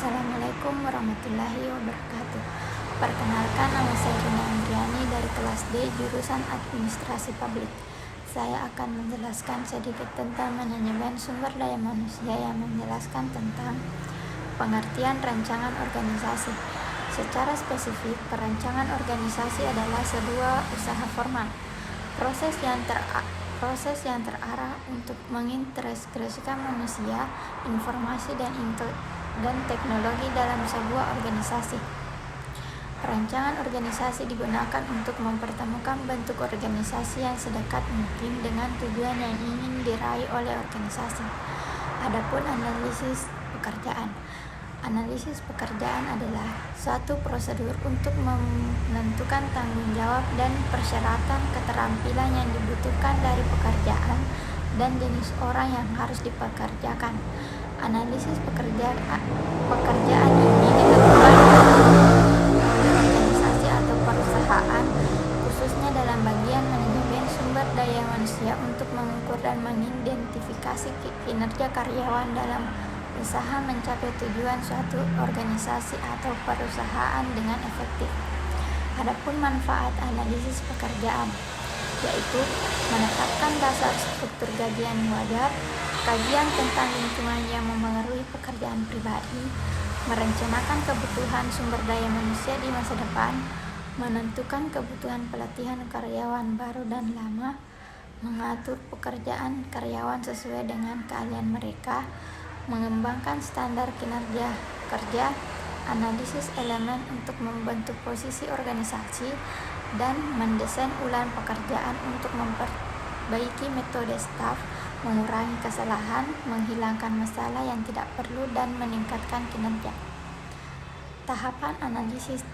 Assalamualaikum warahmatullahi wabarakatuh. Perkenalkan, nama saya Rina Andriani dari kelas D jurusan Administrasi Publik. Saya akan menjelaskan sedikit tentang manajemen sumber daya manusia yang menjelaskan tentang pengertian rancangan organisasi. Secara spesifik, perancangan organisasi adalah sebuah usaha formal, proses yang terarah untuk mengintegrasikan manusia, informasi, dan teknologi dalam sebuah organisasi. Perancangan organisasi digunakan untuk mempertemukan bentuk organisasi yang sedekat mungkin dengan tujuan yang ingin diraih oleh organisasi. Adapun analisis pekerjaan. Analisis pekerjaan adalah suatu prosedur untuk menentukan tanggung jawab dan persyaratan keterampilan yang dibutuhkan dari pekerjaan dan jenis orang yang harus dipekerjakan. Analisis pekerjaan ini dilakukan oleh organisasi atau perusahaan, khususnya dalam bagian manajemen sumber daya manusia, untuk mengukur dan mengidentifikasi kinerja karyawan dalam usaha mencapai tujuan suatu organisasi atau perusahaan dengan efektif. Adapun manfaat analisis pekerjaan, yaitu menetapkan dasar struktur gaji yang wajar, kajian tentang lingkungan yang memengaruhi pekerjaan pribadi, merencanakan kebutuhan sumber daya manusia di masa depan, menentukan kebutuhan pelatihan karyawan baru dan lama, mengatur pekerjaan karyawan sesuai dengan keahlian mereka, mengembangkan standar kinerja kerja, analisis elemen untuk membentuk posisi organisasi, dan mendesain ulang pekerjaan untuk memperbaiki metode staf, mengurangi kesalahan, menghilangkan masalah yang tidak perlu, dan meningkatkan kinerja. Tahapan analisis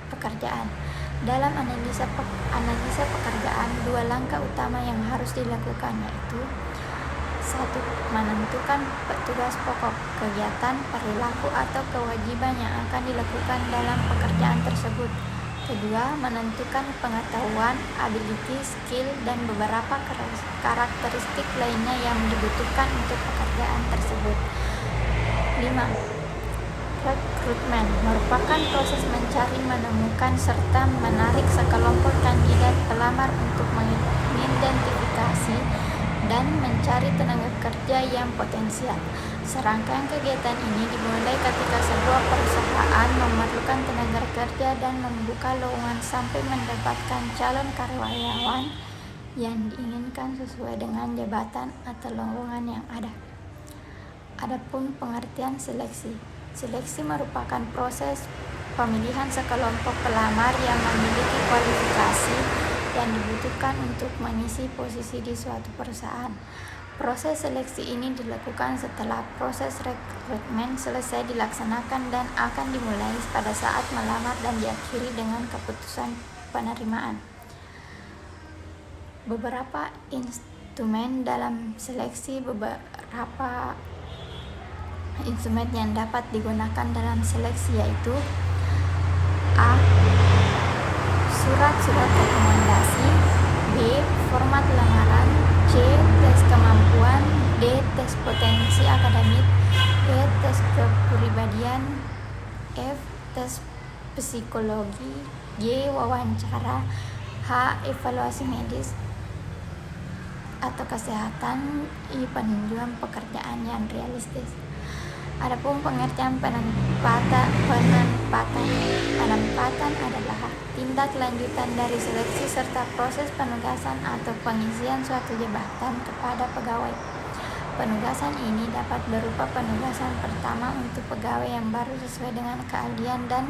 pekerjaan. Dalam analisa pekerjaan, dua langkah utama yang harus dilakukan, yaitu 1. Menentukan tugas pokok, kegiatan, perilaku, atau kewajiban yang akan dilakukan dalam pekerjaan tersebut. 2. Menentukan pengetahuan, ability, skill, dan beberapa karakteristik lainnya yang dibutuhkan untuk pekerjaan tersebut. 5. Rekrutmen merupakan proses mencari, menemukan, serta menarik sekelompok kandidat pelamar untuk mengidentifikasi dan mencari tenaga kerja yang potensial. Serangkaian kegiatan ini dimulai ketika sebuah perusahaan memerlukan tenaga kerja dan membuka lowongan sampai mendapatkan calon karyawan yang diinginkan sesuai dengan jabatan atau lowongan yang ada. Adapun pengertian seleksi. Seleksi merupakan proses pemilihan sekelompok pelamar yang memiliki kualifikasi yang dibutuhkan untuk mengisi posisi di suatu perusahaan. Proses seleksi ini dilakukan setelah proses rekrutmen selesai dilaksanakan dan akan dimulai pada saat melamar dan diakhiri dengan keputusan penerimaan. Beberapa instrumen dalam seleksi. Beberapa instrumen yang dapat digunakan dalam seleksi yaitu: A. Surat-surat rekomendasi, B. Format lamaran, C. Tes kemampuan, D. Tes potensi akademik, E. Tes kepribadian, F. Tes psikologi, G. Wawancara, H. Evaluasi medis atau kesehatan, I. Peninjauan pekerjaan yang realistis. Adapun pengertian penempatan adalah tindak lanjutan dari seleksi serta proses penugasan atau pengisian suatu jabatan kepada pegawai. Penugasan ini dapat berupa penugasan pertama untuk pegawai yang baru sesuai dengan keahlian dan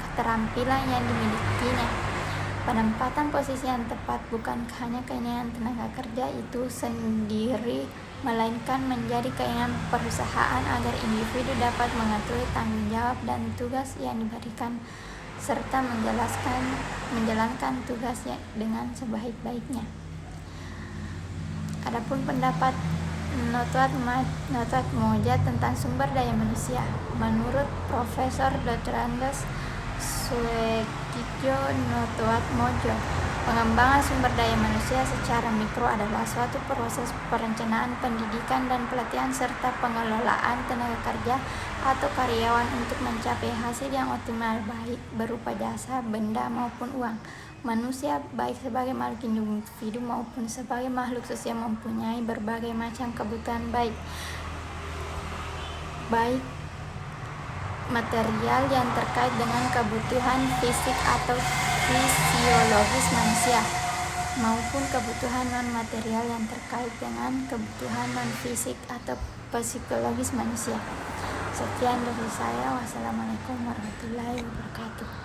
keterampilan yang dimilikinya. Penempatan posisi yang tepat bukan hanya keinginan tenaga kerja itu sendiri, melainkan menjadi keinginan perusahaan agar individu dapat mengetahui tanggung jawab dan tugas yang diberikan serta menjalankan tugasnya dengan sebaik-baiknya. Adapun pendapat Notat Moja tentang sumber daya manusia. Menurut Profesor Dr. Andes Suegikyo Notoat Mojo, Pengembangan sumber daya manusia secara mikro adalah suatu proses perencanaan pendidikan dan pelatihan serta pengelolaan tenaga kerja atau karyawan untuk mencapai hasil yang optimal, baik berupa jasa, benda, maupun uang. Manusia, baik sebagai makhluk individu maupun sebagai makhluk sosial, mempunyai berbagai macam kebutuhan baik material yang terkait dengan kebutuhan fisik atau fisiologis manusia, maupun kebutuhan non-material yang terkait dengan kebutuhan non-fisik atau psikologis manusia. Sekian dari saya. Wassalamualaikum warahmatullahi wabarakatuh.